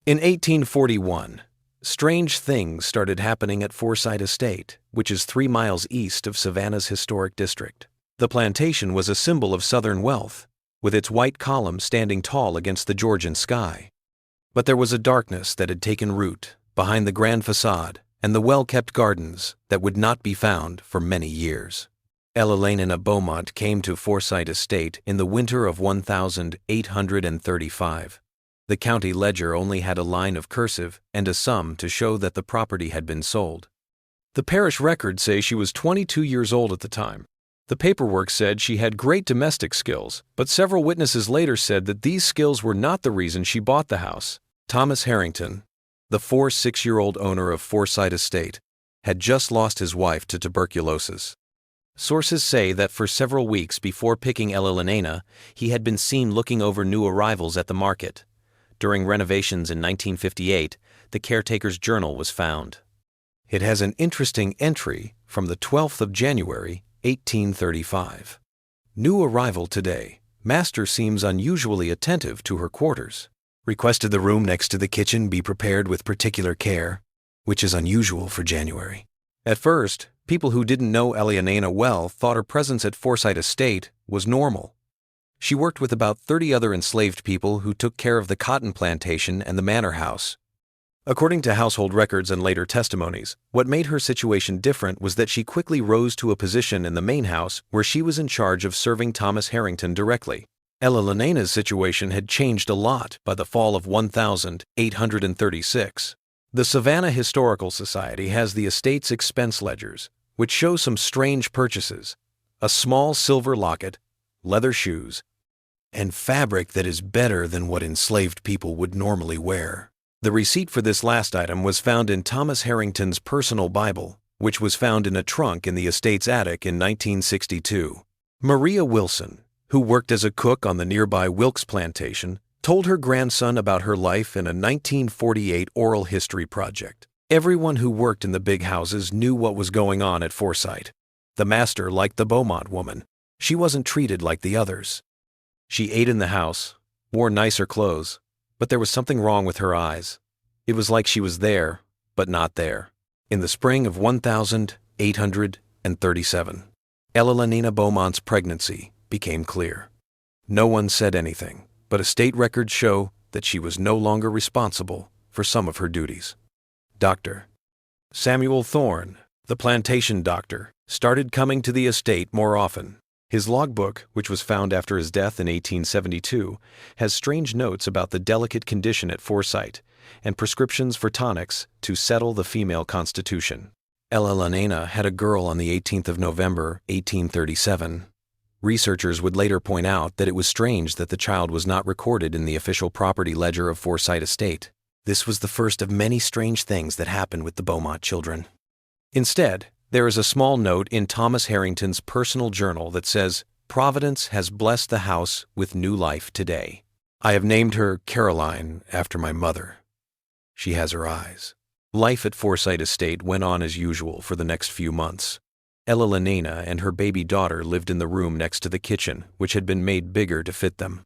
In 1841, strange things started happening at Forsyte Estate, which is 3 miles east of Savannah's historic district. The plantation was a symbol of Southern wealth, with its white column standing tall against the Georgian sky. But there was a darkness that had taken root behind the grand facade and the well-kept gardens that would not be found for many years. Ellelanena Beaumont came to Forsyte Estate in the winter of 1835. The county ledger only had a line of cursive and a sum to show that the property had been sold. The parish records say she was 22 years old at the time. The paperwork said she had great domestic skills, but several witnesses later said that these skills were not the reason she bought the house. Thomas Harrington, the 6-year-old owner of Forsyte Estate, had just lost his wife to tuberculosis. Sources say that for several weeks before picking Ellelanena, he had been seen looking over new arrivals at the market. During renovations in 1958, the caretaker's journal was found. It has an interesting entry from the 12th of January, 1835. New arrival today. Master seems unusually attentive to her quarters. Requested the room next to the kitchen be prepared with particular care, which is unusual for January. At first, people who didn't know Ellelanena well thought her presence at Forsyte Estate was normal. She worked with about 30 other enslaved people who took care of the cotton plantation and the manor house. According to household records and later testimonies, what made her situation different was that she quickly rose to a position in the main house where she was in charge of serving Thomas Harrington directly. Ellenena's situation had changed a lot by the fall of 1836. The Savannah Historical Society has the estate's expense ledgers, which show some strange purchases: a small silver locket, leather shoes, and fabric that is better than what enslaved people would normally wear. The receipt for this last item was found in Thomas Harrington's personal Bible, which was found in a trunk in the estate's attic in 1962. Maria Wilson, who worked as a cook on the nearby Wilkes plantation, told her grandson about her life in a 1948 oral history project. Everyone who worked in the big houses knew what was going on at Forsyte. The master liked the Beaumont woman. She wasn't treated like the others. She ate in the house, wore nicer clothes, but there was something wrong with her eyes. It was like she was there, but not there. In the spring of 1837, Ellelanena Beaumont's pregnancy became clear. No one said anything, but estate records show that she was no longer responsible for some of her duties. Dr. Samuel Thorne, the plantation doctor, started coming to the estate more often. His logbook, which was found after his death in 1872, has strange notes about the delicate condition at Forsyte and prescriptions for tonics to settle the female constitution. Ellelanena had a girl on the 18th of November, 1837. Researchers would later point out that it was strange that the child was not recorded in the official property ledger of Forsyte Estate. This was the first of many strange things that happened with the Beaumont children. Instead, there is a small note in Thomas Harrington's personal journal that says, "Providence has blessed the house with new life today. I have named her Caroline after my mother. She has her eyes." Life at Forsyte Estate went on as usual for the next few months. Ellelanena and her baby daughter lived in the room next to the kitchen, which had been made bigger to fit them.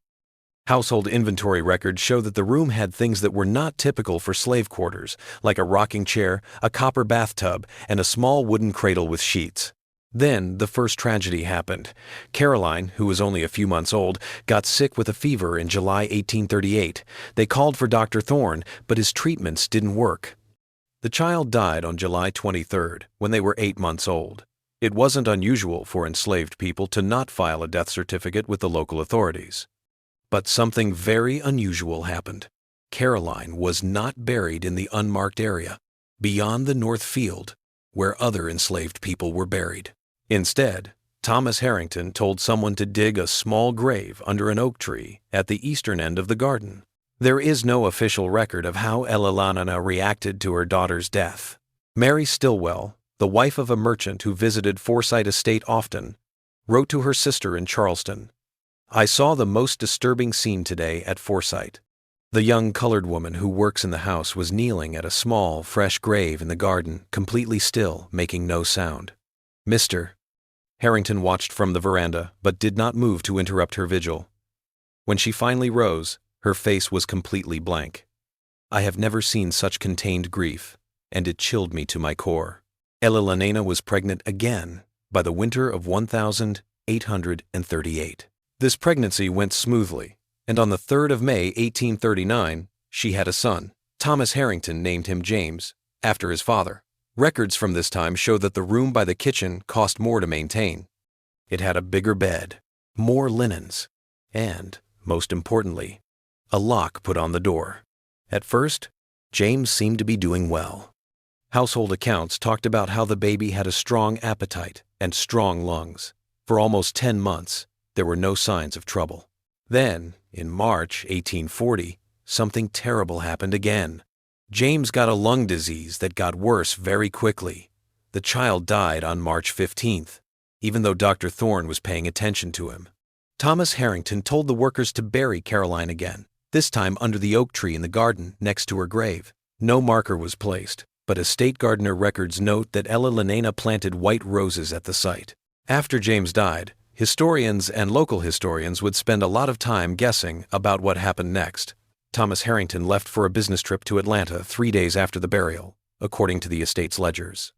Household inventory records show that the room had things that were not typical for slave quarters, like a rocking chair, a copper bathtub, and a small wooden cradle with sheets. Then the first tragedy happened. Caroline, who was only a few months old, got sick with a fever in July 1838. They called for Dr. Thorne, but his treatments didn't work. The child died on July 23rd, when they were 8 months old. It wasn't unusual for enslaved people to not file a death certificate with the local authorities. But something very unusual happened. Caroline was not buried in the unmarked area, beyond the north field, where other enslaved people were buried. Instead, Thomas Harrington told someone to dig a small grave under an oak tree at the eastern end of the garden. There is no official record of how Ellelanena reacted to her daughter's death. Mary Stillwell, the wife of a merchant who visited Forsyte Estate often, wrote to her sister in Charleston, "I saw the most disturbing scene today at Forsyte. The young colored woman who works in the house was kneeling at a small, fresh grave in the garden, completely still, making no sound. Mr. Harrington watched from the veranda, but did not move to interrupt her vigil. When she finally rose, her face was completely blank. I have never seen such contained grief, and it chilled me to my core. Elelonena was pregnant again by the winter of 1838. This pregnancy went smoothly, and on the 3rd of May, 1839, she had a son. Thomas Harrington named him James, after his father. Records from this time show that the room by the kitchen cost more to maintain. It had a bigger bed, more linens, and, most importantly, a lock put on the door. At first, James seemed to be doing well. Household accounts talked about how the baby had a strong appetite and strong lungs. For almost 10 months, there were no signs of trouble. Then, in March 1840, something terrible happened again. James got a lung disease that got worse very quickly. The child died on March 15th, even though Dr. Thorne was paying attention to him. Thomas Harrington told the workers to bury Caroline again, this time under the oak tree in the garden next to her grave. No marker was placed, but estate gardener records note that Elelonena planted white roses at the site. After James died, historians and local historians would spend a lot of time guessing about what happened next. Thomas Harrington left for a business trip to Atlanta 3 days after the burial, according to the estate's ledgers.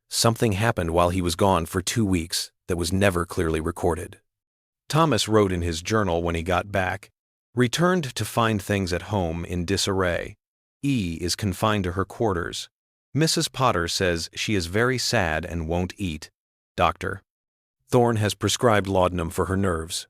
Something happened while he was gone for 2 weeks that was never clearly recorded. Thomas wrote in his journal when he got back, "Returned to find things at home in disarray. E. is confined to her quarters. Mrs. Potter says she is very sad and won't eat. Doctor Thorne has prescribed laudanum for her nerves.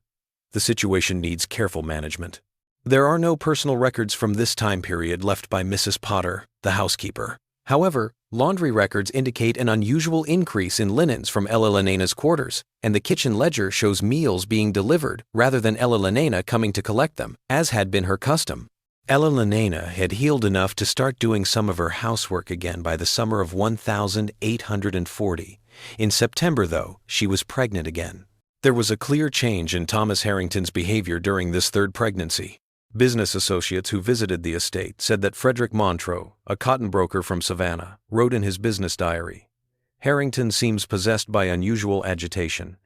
The situation needs careful management." There are no personal records from this time period left by Mrs. Potter, the housekeeper. However, laundry records indicate an unusual increase in linens from Elelenena's quarters, and the kitchen ledger shows meals being delivered rather than Elelonena coming to collect them, as had been her custom. Elelonena had healed enough to start doing some of her housework again by the summer of 1840. In September, though, she was pregnant again. There was a clear change in Thomas Harrington's behavior during this third pregnancy. Business associates who visited the estate said that Frederick Montreux, a cotton broker from Savannah, wrote in his business diary, "Harrington seems possessed by unusual agitation.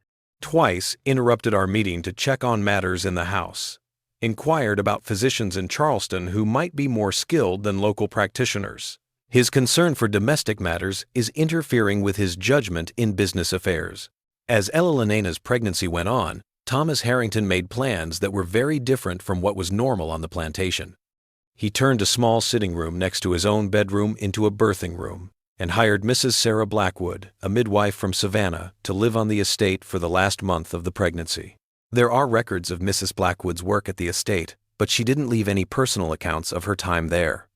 Twice interrupted our meeting to check on matters in the house. Inquired about physicians in Charleston who might be more skilled than local practitioners. His concern for domestic matters is interfering with his judgment in business affairs." As Elelenena's pregnancy went on, Thomas Harrington made plans that were very different from what was normal on the plantation. He turned a small sitting room next to his own bedroom into a birthing room and hired Mrs. Sarah Blackwood, a midwife from Savannah, to live on the estate for the last month of the pregnancy. There are records of Mrs. Blackwood's work at the estate, but she didn't leave any personal accounts of her time there.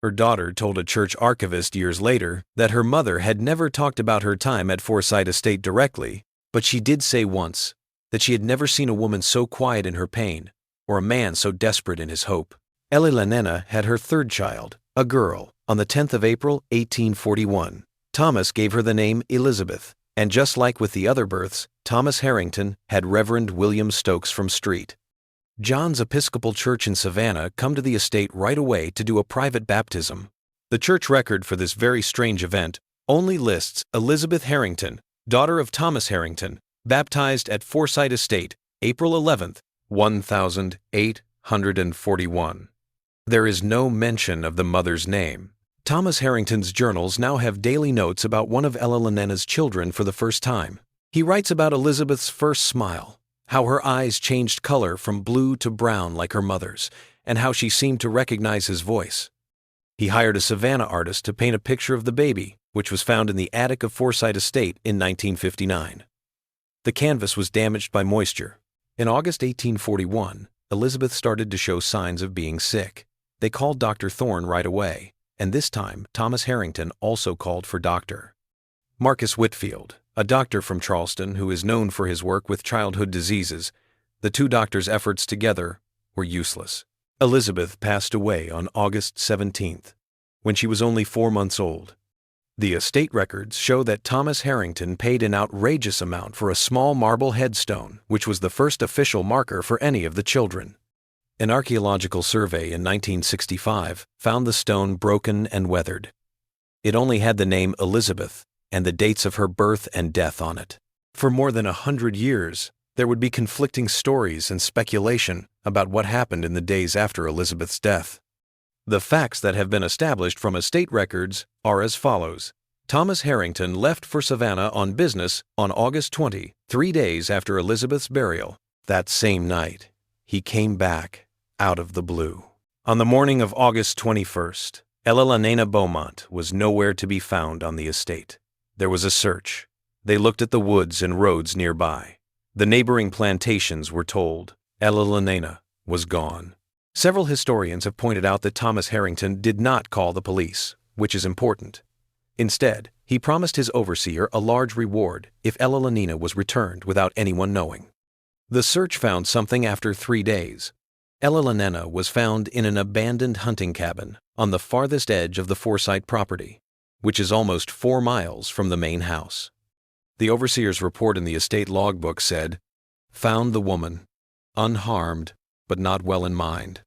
Her daughter told a church archivist years later that her mother had never talked about her time at Forsyth Estate directly, but she did say once that she had never seen a woman so quiet in her pain, or a man so desperate in his hope. Elelonena had her third child, a girl, on the 10th of April, 1841. Thomas gave her the name Elizabeth, and just like with the other births, Thomas Harrington had Reverend William Stokes from Street. John's Episcopal Church in Savannah come to the estate right away to do a private baptism. The church record for this very strange event only lists Elizabeth Harrington, daughter of Thomas Harrington, baptized at Forsyth Estate, April 11th, 1841. There is no mention of the mother's name. Thomas Harrington's journals now have daily notes about one of Elelenena's children for the first time. He writes about Elizabeth's first smile, how her eyes changed color from blue to brown like her mother's, and how she seemed to recognize his voice. He hired a Savannah artist to paint a picture of the baby, which was found in the attic of Forsyth Estate in 1959. The canvas was damaged by moisture. In August 1841, Elizabeth started to show signs of being sick. They called Dr. Thorne right away, and this time Thomas Harrington also called for Dr. Marcus Whitfield, a doctor from Charleston who is known for his work with childhood diseases. The two doctors' efforts together were useless. Elizabeth passed away on August 17th, when she was only 4 months old. The estate records show that Thomas Harrington paid an outrageous amount for a small marble headstone, which was the first official marker for any of the children. An archaeological survey in 1965 found the stone broken and weathered. It only had the name Elizabeth and the dates of her birth and death on it. For more than 100 years, there would be conflicting stories and speculation about what happened in the days after Elizabeth's death. The facts that have been established from estate records are as follows. Thomas Harrington left for Savannah on business on August 20, 3 days after Elizabeth's burial. That same night, he came back out of the blue. On the morning of August 21st, Ella Lanena Beaumont was nowhere to be found on the estate. There was a search. They looked at the woods and roads nearby. The neighboring plantations were told Ella Lanena was gone. Several historians have pointed out that Thomas Harrington did not call the police, which is important. Instead, he promised his overseer a large reward if Ella Lanena was returned without anyone knowing. The search found something after 3 days. Ella Lanena was found in an abandoned hunting cabin on the farthest edge of the Forsyte property, which is almost 4 miles from the main house. The overseer's report in the estate logbook said, "Found the woman, unharmed, but not well in mind.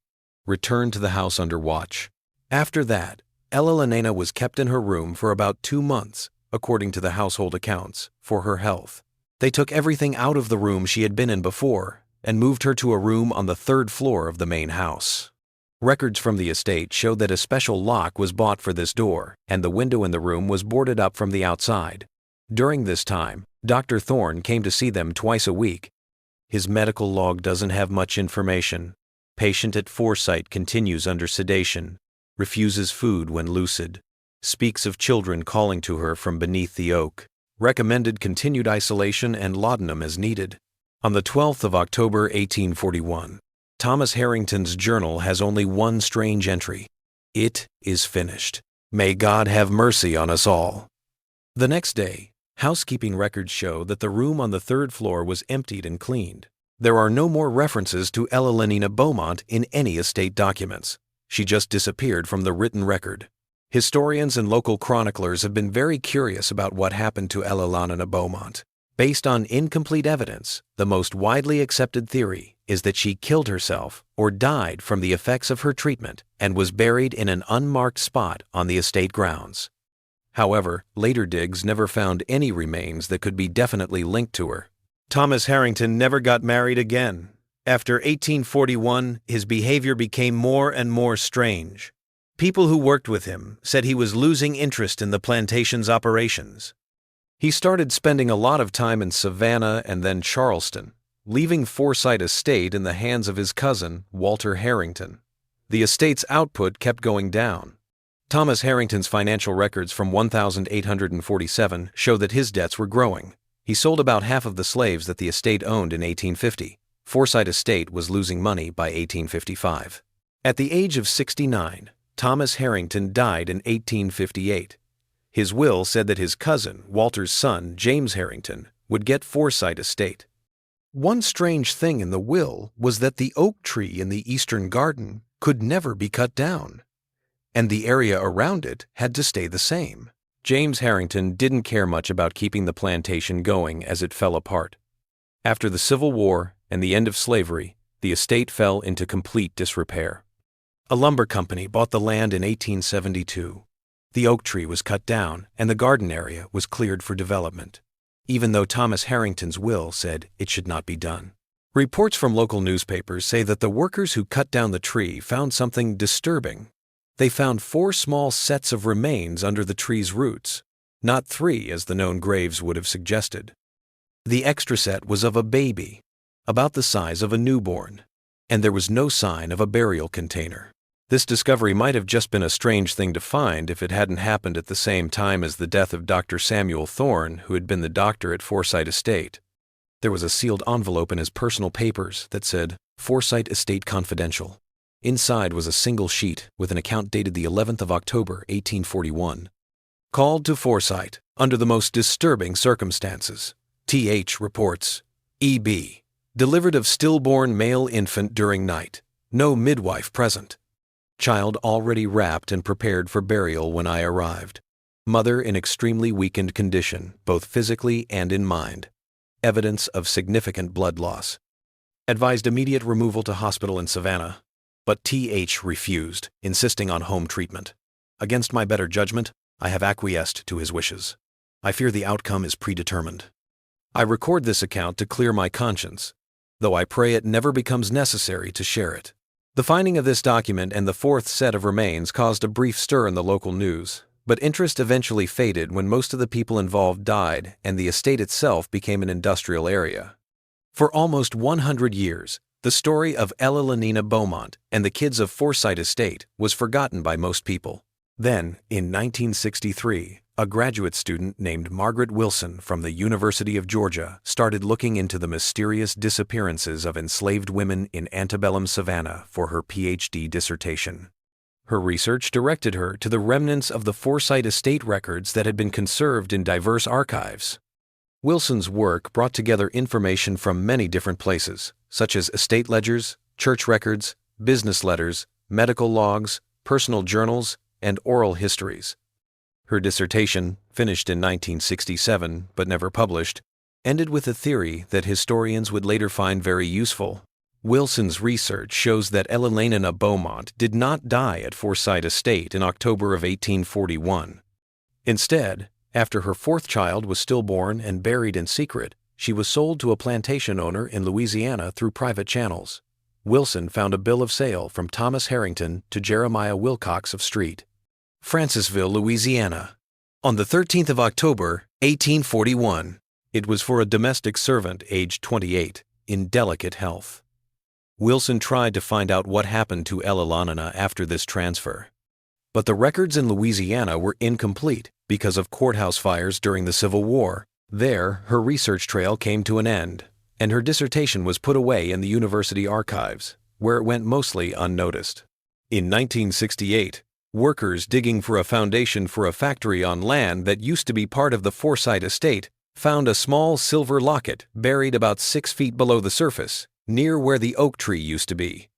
Returned to the house under watch." After that, Ella Lanena was kept in her room for about 2 months, according to the household accounts, for her health. They took everything out of the room she had been in before and moved her to a room on the 3rd floor of the main house. Records from the estate showed that a special lock was bought for this door, and the window in the room was boarded up from the outside. During this time, Dr. Thorne came to see them twice a week. His medical log doesn't have much information. Patient at Forsyte continues under sedation, refuses food when lucid, speaks of children calling to her from beneath the oak, recommended continued isolation and laudanum as needed. On the 12th of October 1841, Thomas Harrington's journal has only one strange entry. "It is finished. May God have mercy on us all." The next day, housekeeping records show that the room on the 3rd floor was emptied and cleaned. There are no more references to Ella Lanena Beaumont in any estate documents. She just disappeared from the written record. Historians and local chroniclers have been very curious about what happened to Ella Lanena Beaumont. Based on incomplete evidence, the most widely accepted theory is that she killed herself or died from the effects of her treatment and was buried in an unmarked spot on the estate grounds. However, later digs never found any remains that could be definitely linked to her. Thomas Harrington never got married again. After 1841, his behavior became more and more strange. People who worked with him said he was losing interest in the plantation's operations. He started spending a lot of time in Savannah and then Charleston, leaving Forsyte Estate in the hands of his cousin, Walter Harrington. The estate's output kept going down. Thomas Harrington's financial records from 1847 show that his debts were growing. He sold about half of the slaves that the estate owned in 1850. Forsyte Estate was losing money by 1855. At the age of 69, Thomas Harrington died in 1858. His will said that his cousin, Walter's son, James Harrington, would get Forsyte Estate. One strange thing in the will was that the oak tree in the eastern garden could never be cut down, and the area around it had to stay the same. James Harrington didn't care much about keeping the plantation going as it fell apart. After the Civil War and the end of slavery, the estate fell into complete disrepair. A lumber company bought the land in 1872. The oak tree was cut down and the garden area was cleared for development, even though Thomas Harrington's will said it should not be done. Reports from local newspapers say that the workers who cut down the tree found something disturbing. They found 4 small sets of remains under the tree's roots, not 3 as the known graves would have suggested. The extra set was of a baby, about the size of a newborn, and there was no sign of a burial container. This discovery might have just been a strange thing to find if it hadn't happened at the same time as the death of Dr. Samuel Thorne, who had been the doctor at Forsyte Estate. There was a sealed envelope in his personal papers that said, "Forsyte Estate Confidential." Inside was a single sheet with an account dated the 11th of October, 1841. Called to Forsyte under the most disturbing circumstances. T.H. reports, E.B. delivered of stillborn male infant during night. No midwife present. Child already wrapped and prepared for burial when I arrived. Mother in extremely weakened condition, both physically and in mind. Evidence of significant blood loss. Advised immediate removal to hospital in Savannah, but T.H. refused, insisting on home treatment. Against my better judgment, I have acquiesced to his wishes. I fear the outcome is predetermined. I record this account to clear my conscience, though I pray it never becomes necessary to share it. The finding of this document and the fourth set of remains caused a brief stir in the local news, but interest eventually faded when most of the people involved died and the estate itself became an industrial area. For almost 100 years, the story of Ella Lenina Beaumont and the kids of Forsyte Estate was forgotten by most people. Then, in 1963, a graduate student named Margaret Wilson from the University of Georgia started looking into the mysterious disappearances of enslaved women in antebellum Savannah for her PhD dissertation. Her research directed her to the remnants of the Forsyte Estate records that had been conserved in diverse archives. Wilson's work brought together information from many different places, such as estate ledgers, church records, business letters, medical logs, personal journals, and oral histories. Her dissertation, finished in 1967 but never published, ended with a theory that historians would later find very useful. Wilson's research shows that Ella Lenina Beaumont did not die at Forsyte Estate in October of 1841. Instead, after her fourth child was stillborn and buried in secret, she was sold to a plantation owner in Louisiana through private channels. Wilson found a bill of sale from Thomas Harrington to Jeremiah Wilcox of Street, Francisville, Louisiana, on the 13th of October, 1841. It was for a domestic servant aged 28, in delicate health. Wilson tried to find out what happened to Ella Lenina after this transfer. But the records in Louisiana were incomplete because of courthouse fires during the Civil War. There, her research trail came to an end, and her dissertation was put away in the university archives, where it went mostly unnoticed. In 1968, workers digging for a foundation for a factory on land that used to be part of the Forsyte Estate found a small silver locket buried about 6 feet below the surface, near where the oak tree used to be.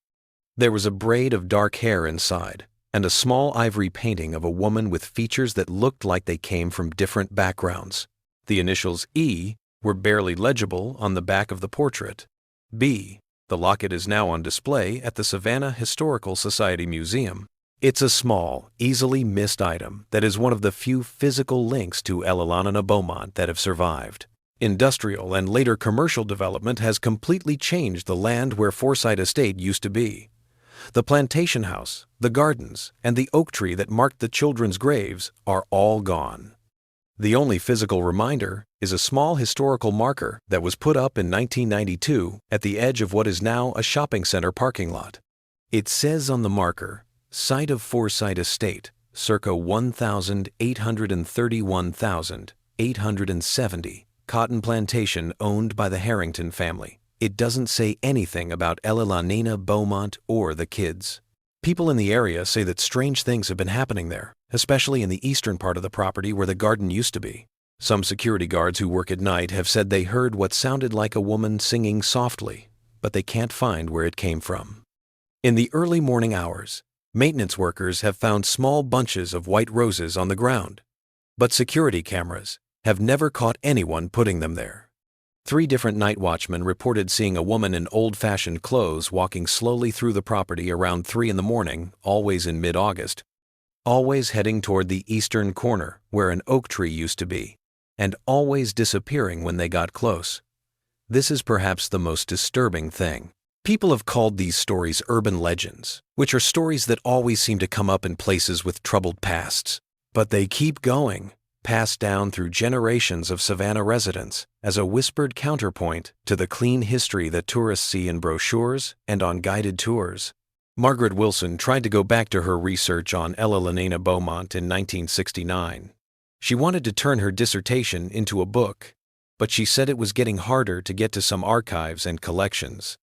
There was a braid of dark hair inside, and a small ivory painting of a woman with features that looked like they came from different backgrounds. The initials E were barely legible on the back of the portrait. B. The locket is now on display at the Savannah Historical Society Museum. It's a small, easily missed item that is one of the few physical links to Ella Lenina Beaumont that have survived. Industrial and later commercial development has completely changed the land where Forsyte Estate used to be. The plantation house, the gardens, and the oak tree that marked the children's graves are all gone. The only physical reminder is a small historical marker that was put up in 1992 at the edge of what is now a shopping center parking lot. It says on the marker, "Site of Forsyte Estate, circa 1,831,870, cotton plantation owned by the Harrington family." It doesn't say anything about Ella Lenina Beaumont or the kids. People in the area say that strange things have been happening there, especially in the eastern part of the property where the garden used to be. Some security guards who work at night have said they heard what sounded like a woman singing softly, but they can't find where it came from. In the early morning hours, maintenance workers have found small bunches of white roses on the ground, but security cameras have never caught anyone putting them there. 3 different night watchmen reported seeing a woman in old-fashioned clothes walking slowly through the property around 3 in the morning, always in mid-August, always heading toward the eastern corner where an oak tree used to be, and always disappearing when they got close. This is perhaps the most disturbing thing. People have called these stories urban legends, which are stories that always seem to come up in places with troubled pasts. But they keep going, passed down through generations of Savannah residents as a whispered counterpoint to the clean history that tourists see in brochures and on guided tours. Margaret Wilson tried to go back to her research on Ella Lenina Beaumont in 1969. She wanted to turn her dissertation into a book, but she said it was getting harder to get to some archives and collections.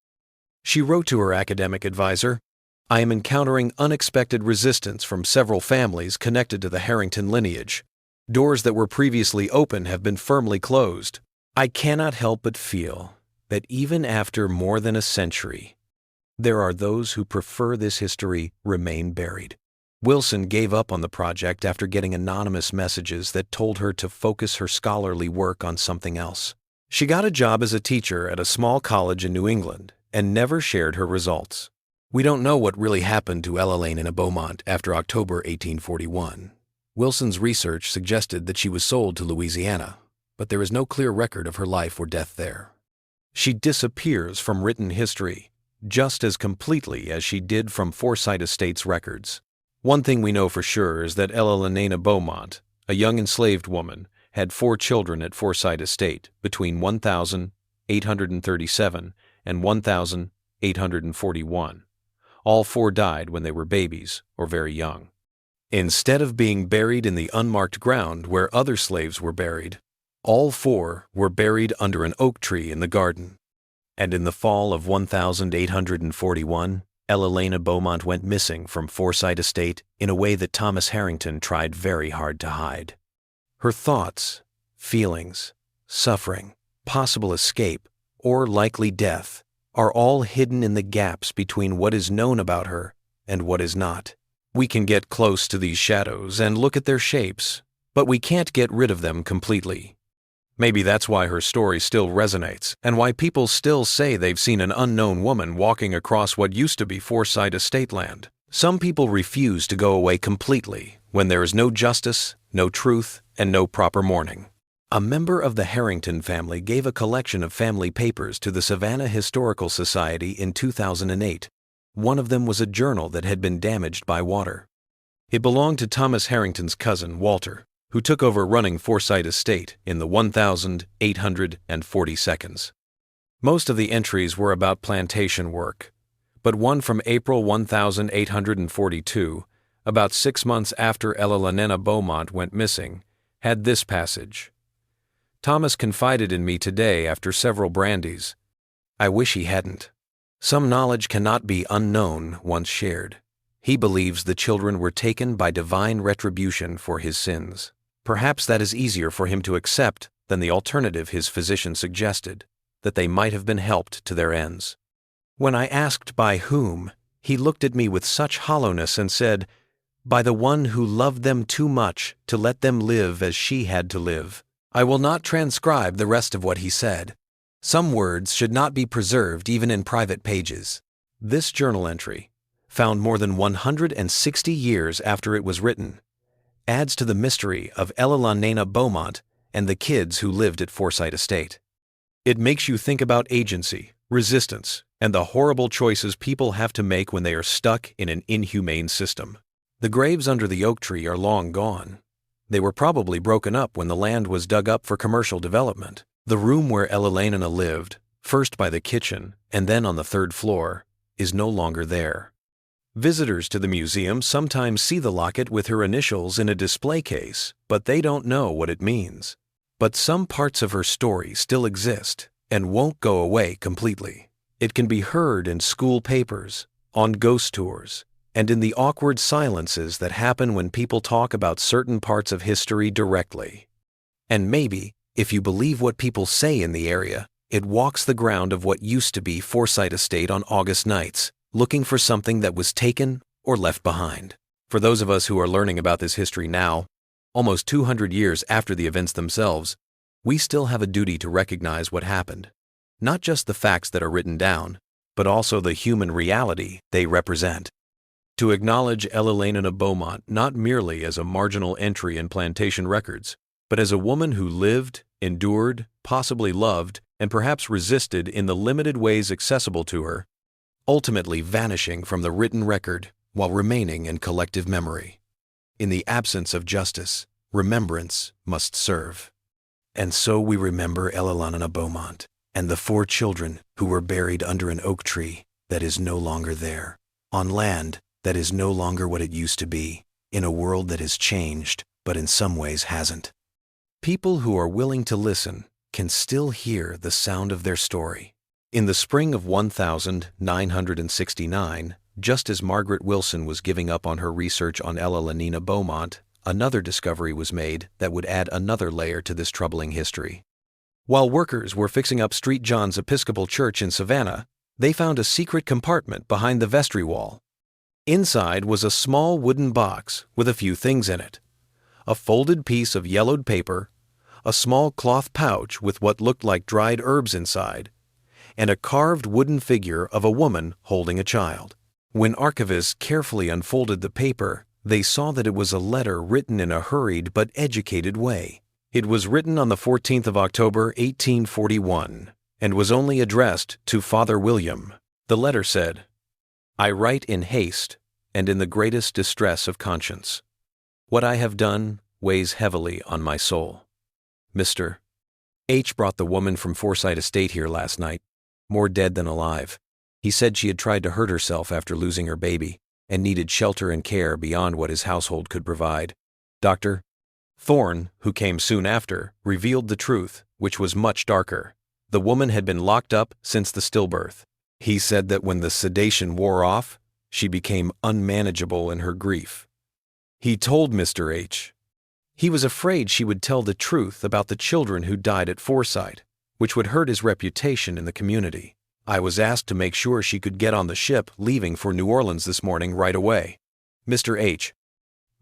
She wrote to her academic advisor, "I am encountering unexpected resistance from several families connected to the Harrington lineage. Doors that were previously open have been firmly closed. I cannot help but feel that even after more than a century, there are those who prefer this history remain buried." Wilson gave up on the project after getting anonymous messages that told her to focus her scholarly work on something else. She got a job as a teacher at a small college in New England and never shared her results. We don't know what really happened to Ella Lenina Beaumont after October 1841. Wilson's research suggested that she was sold to Louisiana, but there is no clear record of her life or death there. She disappears from written history, just as completely as she did from Forsyte Estates records. One thing we know for sure is that Ella Beaumont, a young enslaved woman, had 4 children at Forsyte Estate between 1837 and 1841. All 4 died when they were babies or very young. Instead of being buried in the unmarked ground where other slaves were buried, all 4 were buried under an oak tree in the garden. And in the fall of 1841, Ella Beaumont went missing from Forsyte Estate in a way that Thomas Harrington tried very hard to hide. Her thoughts, feelings, suffering, possible escape, or likely death are all hidden in the gaps between what is known about her and what is not. We can get close to these shadows and look at their shapes, but we can't get rid of them completely. Maybe that's why her story still resonates and why people still say they've seen an unknown woman walking across what used to be Forsyte Estate land. Some people refuse to go away completely when there is no justice, no truth, and no proper mourning. A member of the Harrington family gave a collection of family papers to the Savannah Historical Society in 2008. One of them was a journal that had been damaged by water. It belonged to Thomas Harrington's cousin, Walter, who took over running Forsyte Estate in the 1842. Most of the entries were about plantation work, but one from April 1842, about 6 months after Ella Beaumont went missing, had this passage. Thomas confided in me today after several brandies. I wish he hadn't. Some knowledge cannot be unknown once shared. He believes the children were taken by divine retribution for his sins. Perhaps that is easier for him to accept than the alternative his physician suggested, that they might have been helped to their ends. When I asked by whom, he looked at me with such hollowness and said, by the one who loved them too much to let them live as she had to live. I will not transcribe the rest of what he said. Some words should not be preserved even in private pages. This journal entry, found more than 160 years after it was written, adds to the mystery of Ella Beaumont and the kids who lived at Forsyte Estate. It makes you think about agency, resistance, and the horrible choices people have to make when they are stuck in an inhumane system. The graves under the oak tree are long gone. They were probably broken up when the land was dug up for commercial development. The room where Ella lived, first by the kitchen and then on the 3rd floor, is no longer there. Visitors to the museum sometimes see the locket with her initials in a display case, but they don't know what it means. But some parts of her story still exist and won't go away completely. It can be heard in school papers, on ghost tours, and in the awkward silences that happen when people talk about certain parts of history directly. And maybe, if you believe what people say in the area, it walks the ground of what used to be Forsyte Estate on August nights, looking for something that was taken or left behind. For those of us who are learning about this history now, almost 200 years after the events themselves, we still have a duty to recognize what happened. Not just the facts that are written down, but also the human reality they represent. To acknowledge Ella Beaumont not merely as a marginal entry in plantation records, but as a woman who lived, endured, possibly loved, and perhaps resisted in the limited ways accessible to her, ultimately vanishing from the written record while remaining in collective memory. In the absence of justice, remembrance must serve. And so we remember Ella Beaumont and the 4 children who were buried under an oak tree that is no longer there, on land that is no longer what it used to be, in a world that has changed, but in some ways hasn't. People who are willing to listen can still hear the sound of their story. In the spring of 1969, just as Margaret Wilson was giving up on her research on Ella Beaumont, another discovery was made that would add another layer to this troubling history. While workers were fixing up St. John's Episcopal Church in Savannah, they found a secret compartment behind the vestry wall. Inside was a small wooden box with a few things in it: a folded piece of yellowed paper, a small cloth pouch with what looked like dried herbs inside, and a carved wooden figure of a woman holding a child. When archivists carefully unfolded the paper, they saw that it was a letter written in a hurried but educated way. It was written on the 14th of October, 1841, and was only addressed to Father William, The letter said, "I write in haste and in the greatest distress of conscience. What I have done weighs heavily on my soul. Mr. H brought the woman from Forsyte Estate here last night, more dead than alive. He said she had tried to hurt herself after losing her baby and needed shelter and care beyond what his household could provide. Dr. Thorne, who came soon after, revealed the truth, which was much darker. The woman had been locked up since the stillbirth. He said that when the sedation wore off, she became unmanageable in her grief. He told Mr. H. he was afraid she would tell the truth about the children who died at Forsyte, which would hurt his reputation in the community. I was asked to make sure she could get on the ship leaving for New Orleans this morning right away. Mr. H.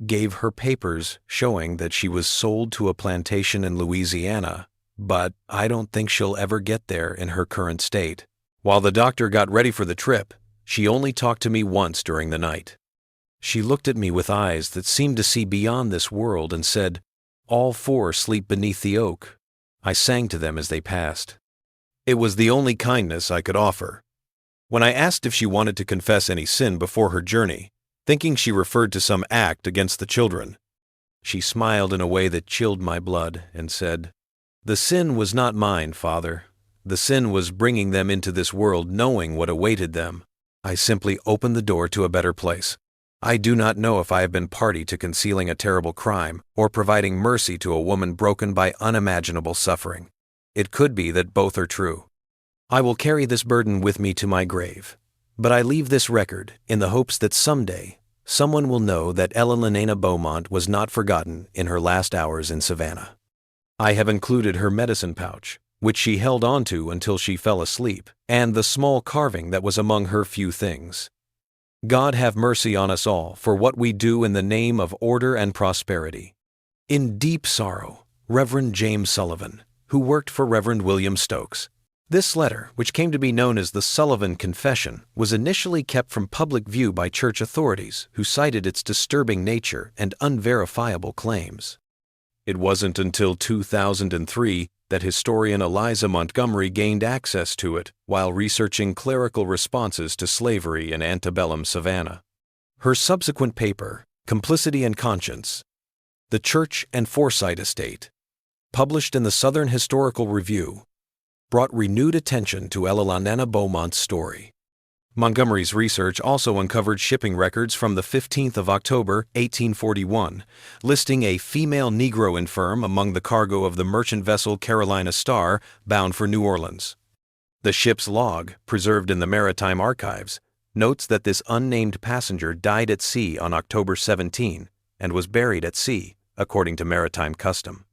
gave her papers showing that she was sold to a plantation in Louisiana, but I don't think she'll ever get there in her current state. While the doctor got ready for the trip, she only talked to me once during the night. She looked at me with eyes that seemed to see beyond this world and said, 'All four sleep beneath the oak.' I sang to them as they passed. It was the only kindness I could offer. When I asked if she wanted to confess any sin before her journey, thinking she referred to some act against the children, she smiled in a way that chilled my blood and said, 'The sin was not mine, Father. The sin was bringing them into this world knowing what awaited them. I simply opened the door to a better place. I do not know if I have been party to concealing a terrible crime or providing mercy to a woman broken by unimaginable suffering. It could be that both are true. I will carry this burden with me to my grave, but I leave this record in the hopes that someday someone will know that Ella Lynena Beaumont was not forgotten in her last hours in Savannah. I have included her medicine pouch, which she held onto until she fell asleep, and the small carving that was among her few things. God have mercy on us all for what we do in the name of order and prosperity. In deep sorrow, Reverend James Sullivan, who worked for Reverend William Stokes. This letter, which came to be known as the Sullivan Confession, was initially kept from public view by church authorities who cited its disturbing nature and unverifiable claims. It wasn't until 2003 that historian Eliza Montgomery gained access to it while researching clerical responses to slavery in antebellum Savannah. Her subsequent paper, Complicity and Conscience, The Church and Forsyte Estate, published in the Southern Historical Review, brought renewed attention to Ella Lynena Beaumont's story. Montgomery's research also uncovered shipping records from the 15th of October, 1841, listing a female Negro infirm among the cargo of the merchant vessel Carolina Star bound for New Orleans. The ship's log, preserved in the Maritime Archives, notes that this unnamed passenger died at sea on October 17 and was buried at sea, according to maritime custom.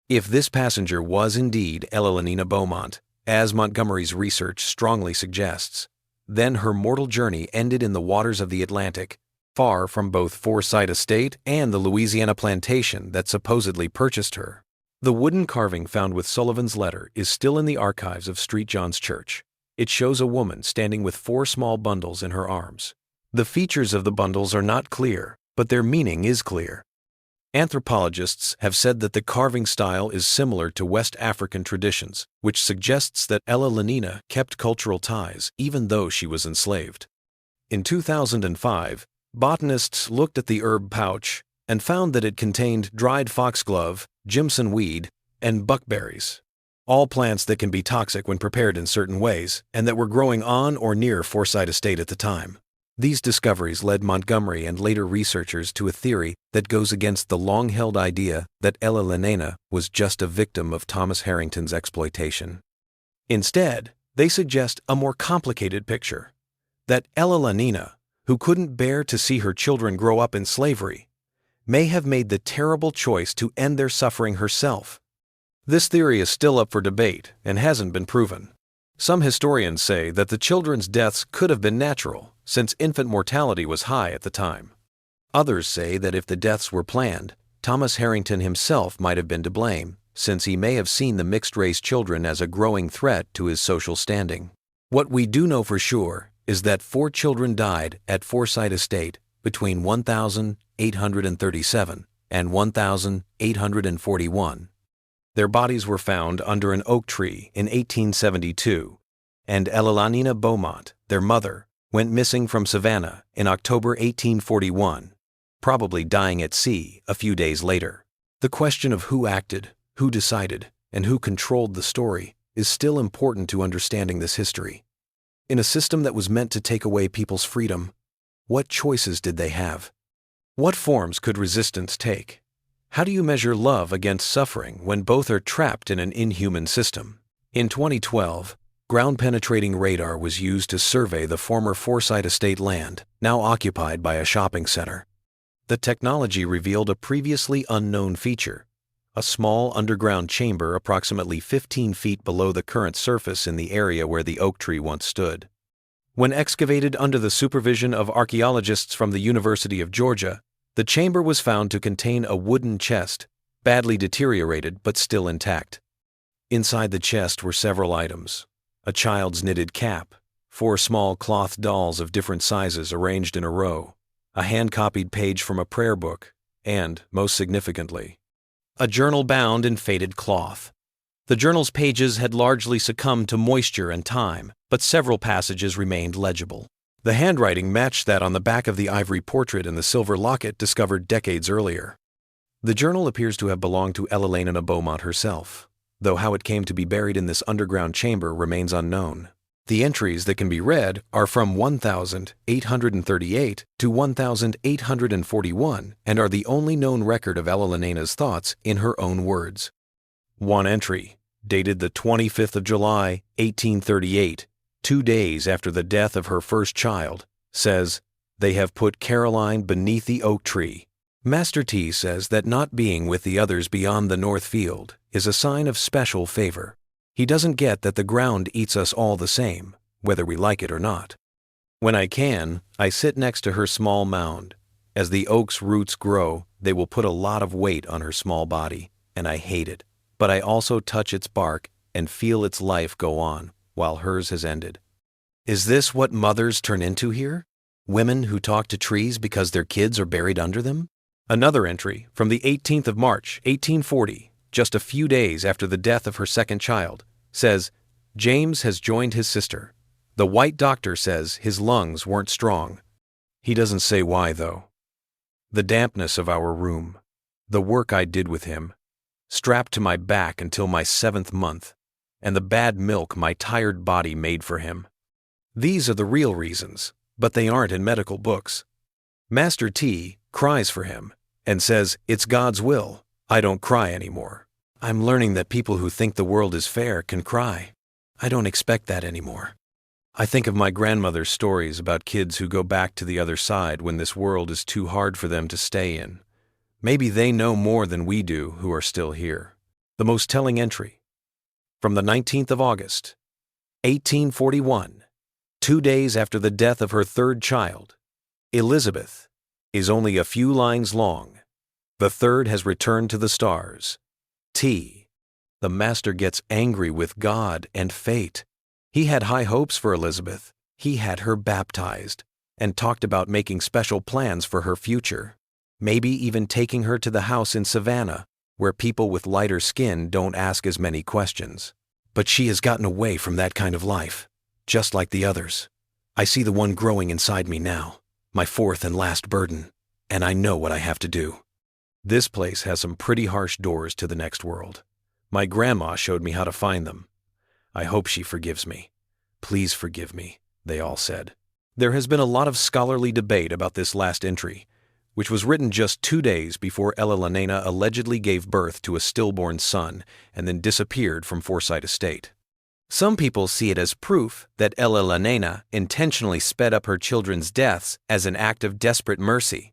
If this passenger was indeed Ella Lynena Beaumont, as Montgomery's research strongly suggests, then her mortal journey ended in the waters of the Atlantic, far from both Forsyte Estate and the Louisiana plantation that supposedly purchased her. The wooden carving found with Sullivan's letter is still in the archives of St. John's Church. It shows a woman standing with 4 small bundles in her arms. The features of the bundles are not clear, but their meaning is clear. Anthropologists have said that the carving style is similar to West African traditions, which suggests that Ella Lynena kept cultural ties even though she was enslaved. In 2005, botanists looked at the herb pouch and found that it contained dried foxglove, Jimson weed, and buckberries, all plants that can be toxic when prepared in certain ways and that were growing on or near Forsyte Estate at the time. These discoveries led Montgomery and later researchers to a theory that goes against the long-held idea that Ella Lynena was just a victim of Thomas Harrington's exploitation. Instead, they suggest a more complicated picture, that Ella Lynena, who couldn't bear to see her children grow up in slavery, may have made the terrible choice to end their suffering herself. This theory is still up for debate and hasn't been proven. Some historians say that the children's deaths could have been natural, since infant mortality was high at the time. Others say that if the deaths were planned, Thomas Harrington himself might have been to blame, since he may have seen the mixed-race children as a growing threat to his social standing. What we do know for sure is that 4 children died at Forsyte Estate between 1837 and 1841. Their bodies were found under an oak tree in 1872, and Ella Lynena Beaumont, their mother, went missing from Savannah in October 1841, probably dying at sea a few days later. The question of who acted, who decided, and who controlled the story is still important to understanding this history. In a system that was meant to take away people's freedom, what choices did they have? What forms could resistance take? How do you measure love against suffering when both are trapped in an inhuman system? In 2012, ground-penetrating radar was used to survey the former Forsyth Estate land, now occupied by a shopping center. The technology revealed a previously unknown feature: a small underground chamber approximately 15 feet below the current surface in the area where the oak tree once stood. When excavated under the supervision of archaeologists from the University of Georgia, the chamber was found to contain a wooden chest, badly deteriorated but still intact. Inside the chest were several items: a child's knitted cap, 4 small cloth dolls of different sizes arranged in a row, a hand-copied page from a prayer book, and, most significantly, a journal bound in faded cloth. The journal's pages had largely succumbed to moisture and time, but several passages remained legible. The handwriting matched that on the back of the ivory portrait in the silver locket discovered decades earlier. The journal appears to have belonged to Elelena Beaumont herself, though how it came to be buried in this underground chamber remains unknown. The entries that can be read are from 1838 to 1841 and are the only known record of Elelena's thoughts in her own words. One entry, dated the 25th of July, 1838, 2 days after the death of her first child, says, "They have put Caroline beneath the oak tree." Master T says that not being with the others beyond the north field is a sign of special favor. He doesn't get that the ground eats us all the same, whether we like it or not. When I can, I sit next to her small mound. As the oak's roots grow, they will put a lot of weight on her small body, and I hate it. But I also touch its bark and feel its life go on, while hers has ended. Is this what mothers turn into here? Women who talk to trees because their kids are buried under them? Another entry, from the 18th of March, 1840, just a few days after the death of her second child, says, "James has joined his sister. The white doctor says his lungs weren't strong." He doesn't say why, though. The dampness of our room, the work I did with him, strapped to my back until my 7th month, and the bad milk my tired body made for him. These are the real reasons, but they aren't in medical books. Master T cries for him and says, "It's God's will. I don't cry anymore." I'm learning that people who think the world is fair can cry. I don't expect that anymore. I think of my grandmother's stories about kids who go back to the other side when this world is too hard for them to stay in. Maybe they know more than we do who are still here. The most telling entry, from the 19th of August, 1841, 2 days after the death of her third child, Elizabeth, is only a few lines long. The third has returned to the stars. T. The master gets angry with God and fate. He had high hopes for Elizabeth. He had her baptized and talked about making special plans for her future. Maybe even taking her to the house in Savannah, where people with lighter skin don't ask as many questions. But she has gotten away from that kind of life, just like the others. I see the one growing inside me now, my 4th and last burden, and I know what I have to do. This place has some pretty harsh doors to the next world. My grandma showed me how to find them. I hope she forgives me. Please forgive me, they all said. There has been a lot of scholarly debate about this last entry, which was written just 2 days before Elelena allegedly gave birth to a stillborn son and then disappeared from Forsyth Estate. Some people see it as proof that Elelena intentionally sped up her children's deaths as an act of desperate mercy.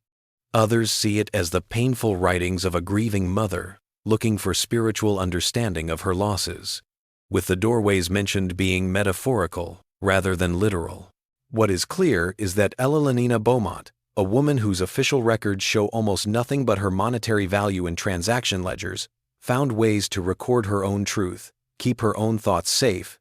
Others see it as the painful writings of a grieving mother looking for spiritual understanding of her losses, with the doorways mentioned being metaphorical rather than literal. What is clear is that Elelena Beaumont, a woman whose official records show almost nothing but her monetary value in transaction ledgers, found ways to record her own truth, keep her own thoughts safe,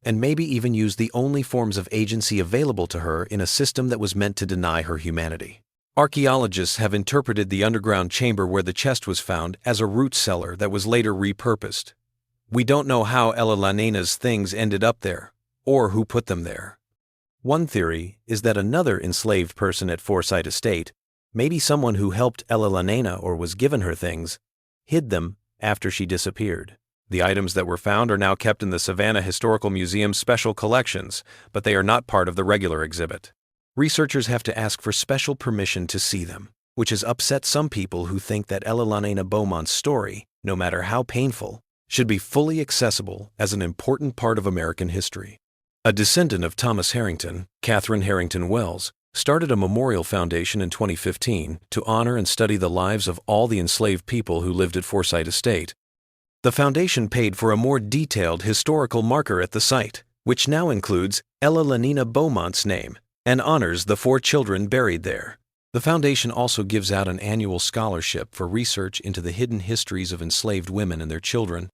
and maybe even use the only forms of agency available to her in a system that was meant to deny her humanity. Archaeologists have interpreted the underground chamber where the chest was found as a root cellar that was later repurposed. We don't know how Elelena's things ended up there, or who put them there. One theory is that another enslaved person at Forsyte Estate, maybe someone who helped Elelonena or was given her things, hid them after she disappeared. The items that were found are now kept in the Savannah Historical Museum's special collections, but they are not part of the regular exhibit. Researchers have to ask for special permission to see them, which has upset some people who think that Elelonena Beaumont's story, no matter how painful, should be fully accessible as an important part of American history. A descendant of Thomas Harrington, Catherine Harrington Wells, started a memorial foundation in 2015 to honor and study the lives of all the enslaved people who lived at Forsyte Estate. The foundation paid for a more detailed historical marker at the site, which now includes Elelonena Beaumont's name and honors the 4 children buried there. The foundation also gives out an annual scholarship for research into the hidden histories of enslaved women and their children,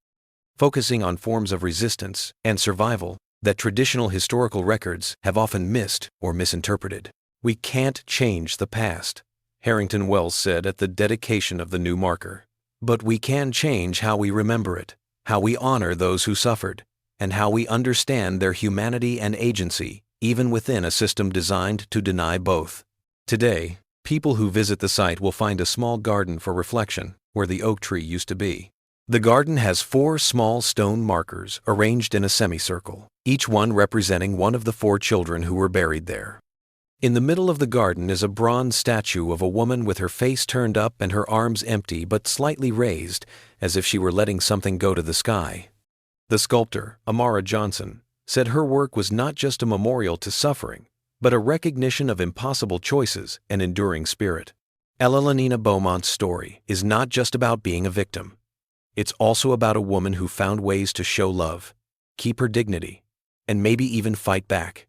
focusing on forms of resistance and survival that traditional historical records have often missed or misinterpreted. "We can't change the past," Harrington Wells said at the dedication of the new marker. "But we can change how we remember it, how we honor those who suffered, and how we understand their humanity and agency, even within a system designed to deny both." Today, people who visit the site will find a small garden for reflection where the oak tree used to be. The garden has 4 small stone markers arranged in a semicircle, each one representing one of the 4 children who were buried there. In the middle of the garden is a bronze statue of a woman with her face turned up and her arms empty but slightly raised, as if she were letting something go to the sky. The sculptor, Amara Johnson, said her work was not just a memorial to suffering, but a recognition of impossible choices and enduring spirit. Elelonena Beaumont's story is not just about being a victim. It's also about a woman who found ways to show love, keep her dignity, and maybe even fight back,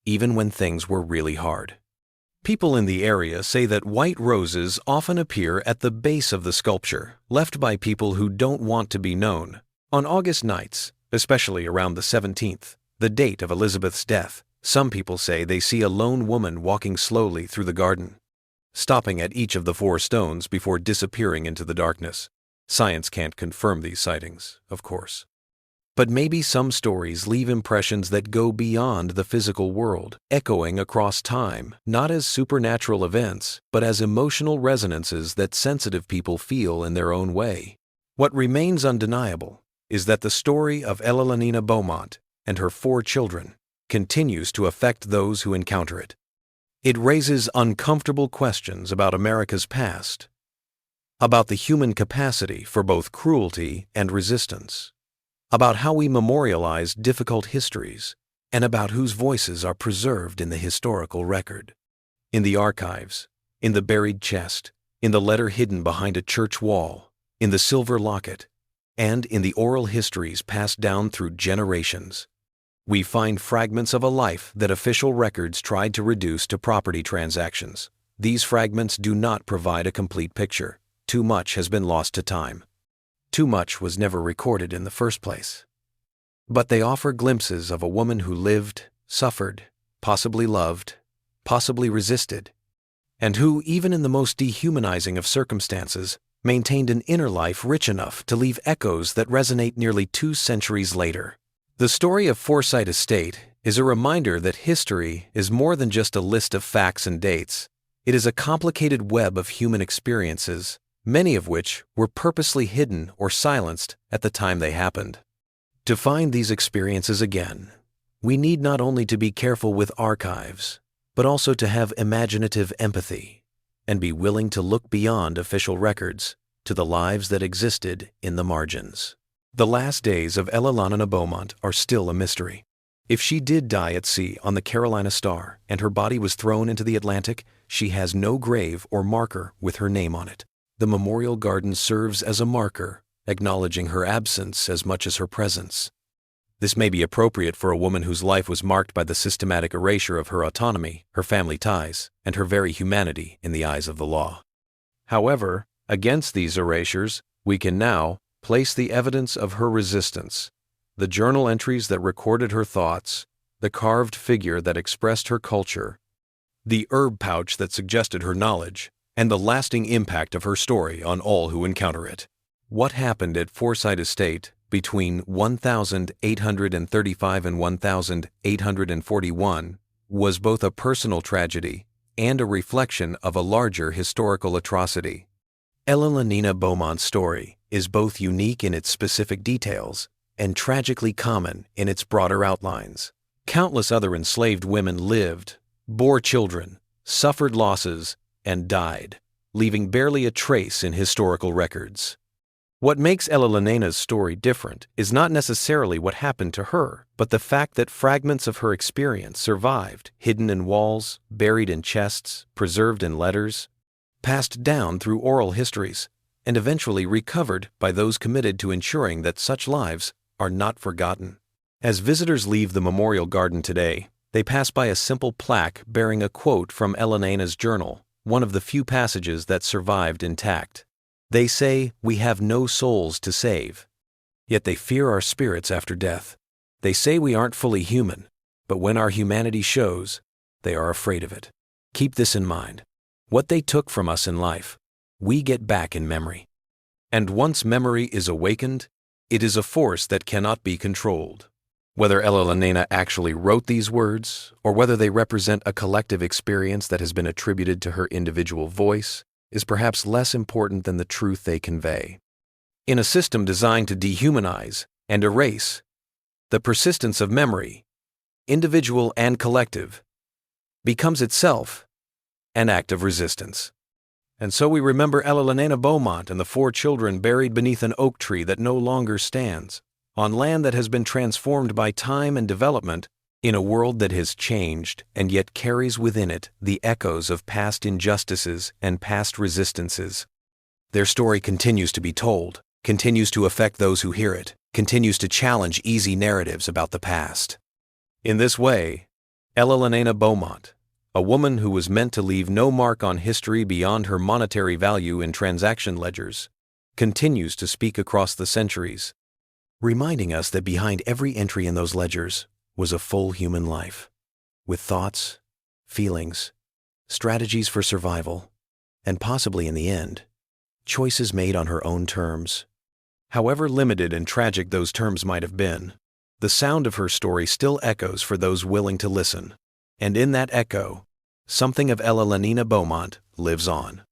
even when things were really hard. People in the area say that white roses often appear at the base of the sculpture, left by people who don't want to be known. On August nights, especially around the 17th, the date of Elizabeth's death, some people say they see a lone woman walking slowly through the garden, stopping at each of the 4 stones before disappearing into the darkness. Science can't confirm these sightings, of course. But maybe some stories leave impressions that go beyond the physical world, echoing across time, not as supernatural events, but as emotional resonances that sensitive people feel in their own way. What remains undeniable is that the story of Elelonena Beaumont and her 4 children continues to affect those who encounter it. It raises uncomfortable questions about America's past, about the human capacity for both cruelty and resistance, about how we memorialize difficult histories, and about whose voices are preserved in the historical record. In the archives, in the buried chest, in the letter hidden behind a church wall, in the silver locket, and in the oral histories passed down through generations, we find fragments of a life that official records tried to reduce to property transactions. These fragments do not provide a complete picture. Too much has been lost to time. Too much was never recorded in the first place. But they offer glimpses of a woman who lived, suffered, possibly loved, possibly resisted, and who, even in the most dehumanizing of circumstances, maintained an inner life rich enough to leave echoes that resonate nearly 2 centuries later. The story of Forsyte Estate is a reminder that history is more than just a list of facts and dates. It is a complicated web of human experiences, many of which were purposely hidden or silenced at the time they happened. To find these experiences again, we need not only to be careful with archives, but also to have imaginative empathy and be willing to look beyond official records to the lives that existed in the margins. The last days of Elelonena Beaumont are still a mystery. If she did die at sea on the Carolina Star and her body was thrown into the Atlantic, she has no grave or marker with her name on it. The memorial garden serves as a marker, acknowledging her absence as much as her presence. This may be appropriate for a woman whose life was marked by the systematic erasure of her autonomy, her family ties, and her very humanity in the eyes of the law. However, against these erasures, we can now place the evidence of her resistance, the journal entries that recorded her thoughts, the carved figure that expressed her culture, the herb pouch that suggested her knowledge, and the lasting impact of her story on all who encounter it. What happened at Forsyte Estate between 1835 and 1841 was both a personal tragedy and a reflection of a larger historical atrocity. Elalina Beaumont's story is both unique in its specific details and tragically common in its broader outlines. Countless other enslaved women lived, bore children, suffered losses, and died, leaving barely a trace in historical records. What makes Elalina's story different is not necessarily what happened to her, but the fact that fragments of her experience survived, hidden in walls, buried in chests, preserved in letters, passed down through oral histories, and eventually recovered by those committed to ensuring that such lives are not forgotten. As visitors leave the memorial garden today, they pass by a simple plaque bearing a quote from Elalina's journal, one of the few passages that survived intact. They say, "We have no souls to save, yet they fear our spirits after death. They say we aren't fully human, but when our humanity shows, they are afraid of it. Keep this in mind. What they took from us in life, we get back in memory. And once memory is awakened, it is a force that cannot be controlled." Whether Elalina actually wrote these words, or whether they represent a collective experience that has been attributed to her individual voice, is perhaps less important than the truth they convey. In a system designed to dehumanize and erase, the persistence of memory, individual and collective, becomes itself an act of resistance. And so we remember Elalina Beaumont and the 4 children buried beneath an oak tree that no longer stands, on land that has been transformed by time and development, in a world that has changed and yet carries within it the echoes of past injustices and past resistances. Their story continues to be told, continues to affect those who hear it, continues to challenge easy narratives about the past. In this way, Elalina Beaumont, a woman who was meant to leave no mark on history beyond her monetary value in transaction ledgers, continues to speak across the centuries, reminding us that behind every entry in those ledgers was a full human life, with thoughts, feelings, strategies for survival, and possibly in the end, choices made on her own terms. However limited and tragic those terms might have been, the sound of her story still echoes for those willing to listen, and in that echo, something of Elalina Beaumont lives on.